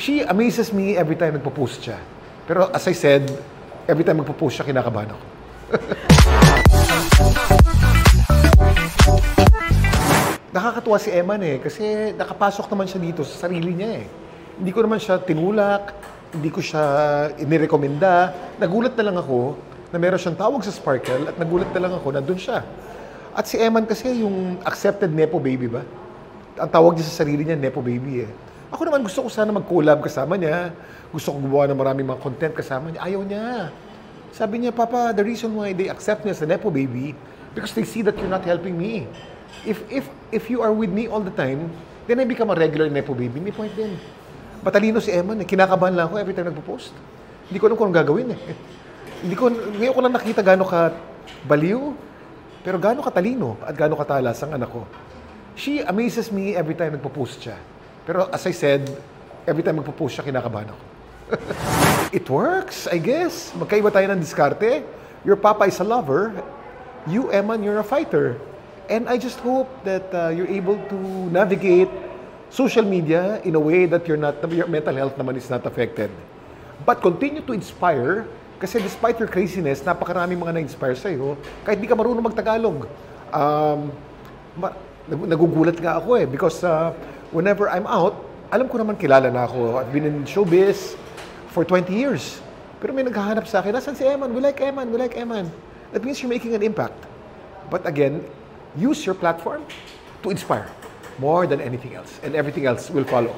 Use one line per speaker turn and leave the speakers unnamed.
She amazes me every time nagpo-post siya. Pero as I said, every time magpo-post siya, kinakabahan ako. Nakakatuwa si Eman kasi nakapasok naman siya dito sa sarili niya Hindi ko naman siya tinulak, hindi ko siya inirekomenda. Nagulat na lang ako na meron siyang tawag sa Sparkle at nagulat na lang ako na doon siya. At si Eman kasi yung accepted Nepo baby ba? Ang tawag niya sa sarili niya, Nepo baby Ako naman gusto ko sana mag-collab kasama niya. Gusto ko gumawa ng maraming mga content kasama niya. Ayaw niya. Sabi niya, Papa, the reason why they accept me as a Nepo baby because they see that you're not helping me. If you are with me all the time, then I become a regular Nepo baby. May point din. Matalino si Eman Kinakabahan lang ako every time nagpo-post. Hindi ko alam kung anong gagawin Ngayon ko lang nakita gaano ka baliw, pero gaano katalino at gaano katalas ang anak ko. She amazes me every time nagpo-post siya. Pero as I said, every time magpo-post siya, kinakabahan ako. It works, I guess. Magkaiba tayo ng diskarte. Your papa is a lover. You, Eman, you're a fighter. And I just hope that you're able to navigate social media in a way that your mental health naman is not affected. But continue to inspire kasi despite your craziness, napakaraming mga na-inspire sa'yo kahit di ka marunong mag-Tagalog. Nagugulat nga ako because whenever I'm out, alam ko naman kilala na ako. I've been in showbiz for 20 years. Pero may naghahanap sa akin, nasan si Eman? We like Eman, we like Eman. That means you're making an impact. But again, use your platform to inspire more than anything else. And everything else will follow.